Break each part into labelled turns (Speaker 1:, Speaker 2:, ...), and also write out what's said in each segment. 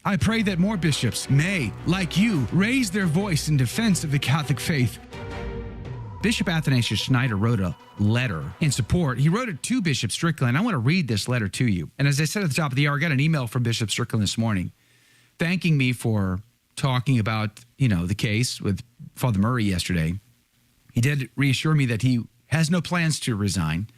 Speaker 1: I pray that more bishops may, like you, raise their voice in defense of the Catholic faith. Bishop Athanasius Schneider wrote a letter in support. He wrote it to Bishop Strickland. I want to read this letter to you. And as I said at the top of the hour, I got an email from Bishop Strickland this morning thanking me for talking about, the case with Father Murray yesterday. He did reassure me that he has no plans to resign,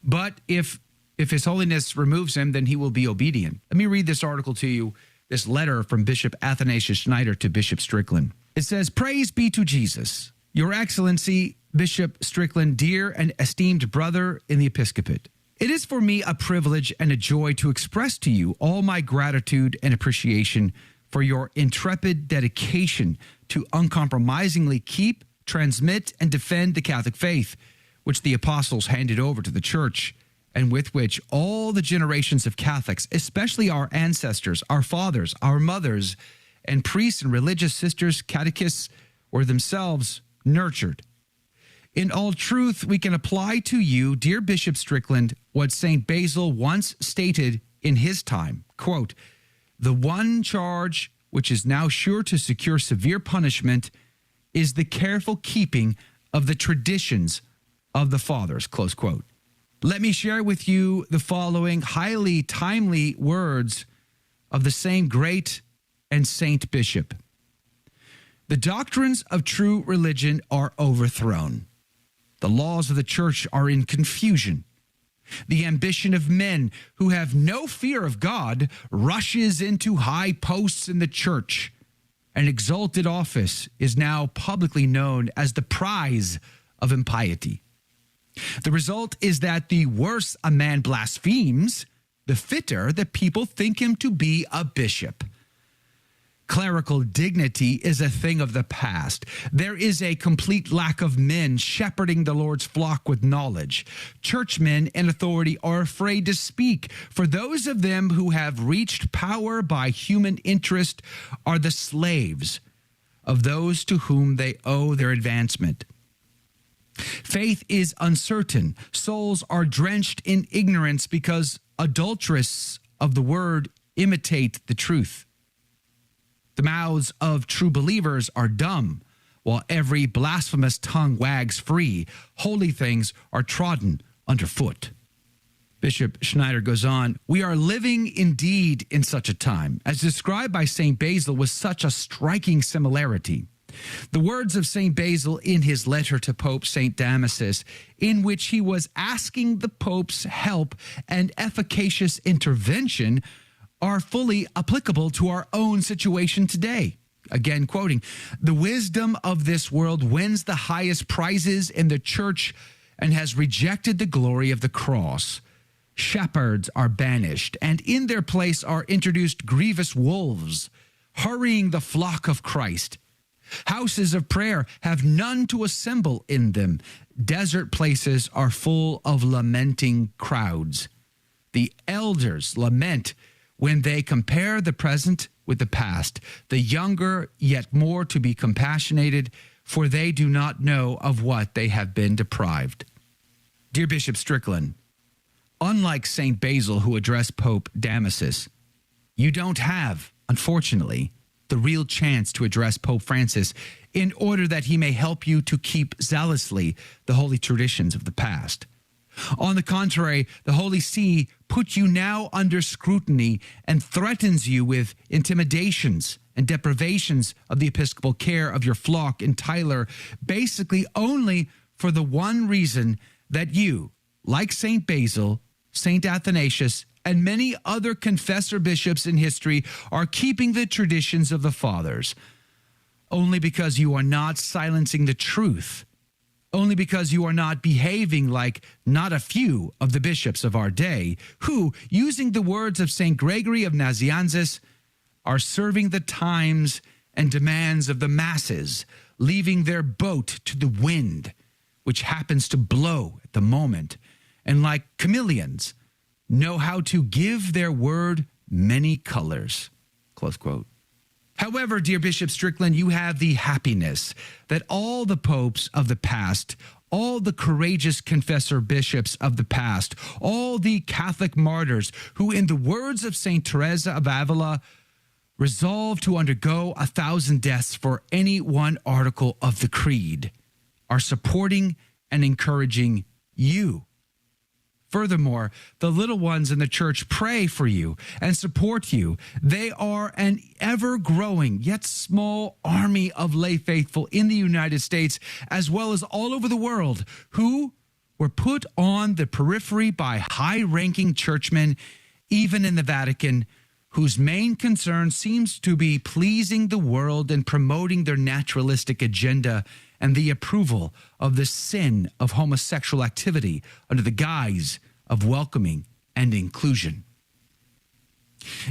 Speaker 1: but if His Holiness removes him, then he will be obedient. Let me read this article to you, this letter from Bishop Athanasius Schneider to Bishop Strickland. It says, "Praise be to Jesus. Your Excellency, Bishop Strickland, dear and esteemed brother in the episcopate. It is for me a privilege and a joy to express to you all my gratitude and appreciation for your intrepid dedication to uncompromisingly keep, transmit, and defend the Catholic faith, which the apostles handed over to the Church, and with which all the generations of Catholics, especially our ancestors, our fathers, our mothers, and priests and religious sisters, catechists, were themselves nurtured. In all truth, we can apply to you, dear Bishop Strickland, what St. Basil once stated in his time, quote, 'The one charge which is now sure to secure severe punishment is the careful keeping of the traditions of the fathers,' close quote. Let me share with you the following highly timely words of the same great and saint bishop. The doctrines of true religion are overthrown. The laws of the Church are in confusion. The ambition of men who have no fear of God rushes into high posts in the Church. An exalted office is now publicly known as the prize of impiety. The result is that the worse a man blasphemes, the fitter that people think him to be a bishop. Clerical dignity is a thing of the past. There is a complete lack of men shepherding the Lord's flock with knowledge. Churchmen in authority are afraid to speak, for those of them who have reached power by human interest are the slaves of those to whom they owe their advancement. Faith is uncertain. Souls are drenched in ignorance because adulteresses of the word imitate the truth. The mouths of true believers are dumb, while every blasphemous tongue wags free. Holy things are trodden underfoot. Bishop Schneider goes on, we are living indeed in such a time, as described by St. Basil with such a striking similarity. The words of St. Basil in his letter to Pope St. Damasus, in which he was asking the Pope's help and efficacious intervention, are fully applicable to our own situation today. Again, quoting, the wisdom of this world wins the highest prizes in the Church and has rejected the glory of the cross. Shepherds are banished, and in their place are introduced grievous wolves, hurrying the flock of Christ. Houses of prayer have none to assemble in them. Desert places are full of lamenting crowds. The elders lament when they compare the present with the past, the younger yet more to be compassionated, for they do not know of what they have been deprived. Dear Bishop Strickland, unlike St. Basil who addressed Pope Damasus, you don't have, unfortunately, the real chance to address Pope Francis in order that he may help you to keep zealously the holy traditions of the past. On the contrary, the Holy See puts you now under scrutiny and threatens you with intimidations and deprivations of the episcopal care of your flock in Tyler, basically only for the one reason that you, like St. Basil, St. Athanasius, and many other confessor bishops in history, are keeping the traditions of the fathers, only because you are not silencing the truth, only because you are not behaving like not a few of the bishops of our day, who, using the words of St. Gregory of Nazianzus, are serving the times and demands of the masses, leaving their boat to the wind, which happens to blow at the moment, and like chameleons, know how to give their word many colors. Close quote. However, dear Bishop Strickland, you have the happiness that all the popes of the past, all the courageous confessor bishops of the past, all the Catholic martyrs who, in the words of St. Teresa of Avila, resolve to undergo 1,000 deaths for any one article of the creed, are supporting and encouraging you. Furthermore, the little ones in the church pray for you and support you. They are an ever-growing yet small army of lay faithful in the United States as well as all over the world who were put on the periphery by high-ranking churchmen, even in the Vatican, whose main concern seems to be pleasing the world and promoting their naturalistic agenda and the approval of the sin of homosexual activity under the guise of welcoming and inclusion.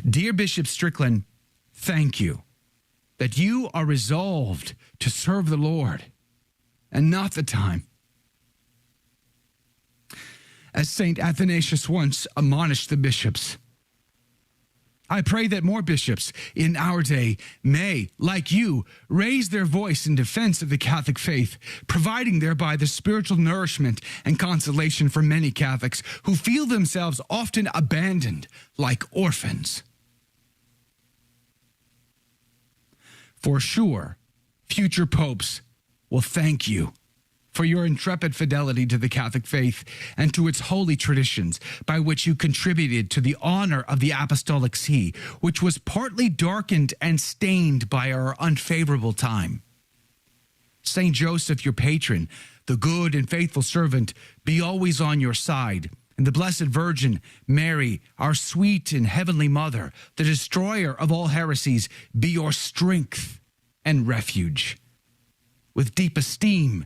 Speaker 1: Dear Bishop Strickland, thank you that you are resolved to serve the Lord and not the time. As St. Athanasius once admonished the bishops, I pray that more bishops in our day may, like you, raise their voice in defense of the Catholic faith, providing thereby the spiritual nourishment and consolation for many Catholics who feel themselves often abandoned like orphans. For sure, future popes will thank you for your intrepid fidelity to the Catholic faith and to its holy traditions, by which you contributed to the honor of the apostolic see, which was partly darkened and stained by our unfavorable time. Saint Joseph, your patron, the good and faithful servant, be always on your side, and the Blessed Virgin, Mary, our sweet and heavenly Mother, the destroyer of all heresies, be your strength and refuge. With deep esteem,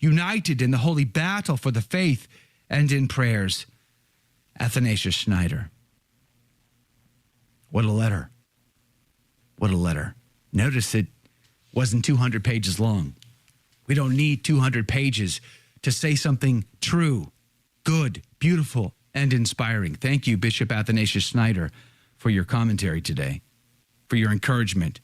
Speaker 1: united in the holy battle for the faith and in prayers, Athanasius Schneider. What a letter. What a letter. Notice it wasn't 200 pages long. We don't need 200 pages to say something true, good, beautiful, and inspiring. Thank you, Bishop Athanasius Schneider, for your commentary today, for your encouragement.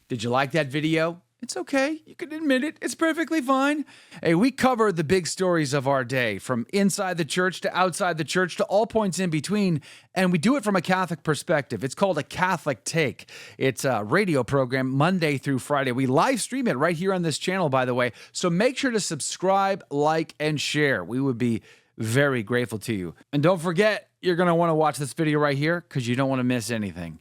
Speaker 2: Did you like that video? It's okay. You can admit it. It's perfectly fine. Hey, we cover the big stories of our day, from inside the church to outside the church to all points in between, and we do it from a Catholic perspective. It's called A Catholic Take. It's a radio program Monday through Friday. We live stream it right here on this channel, by the way, so make sure to subscribe, like, and share. We would be very grateful to you. And don't forget, you're going to want to watch this video right here because you don't want to miss anything.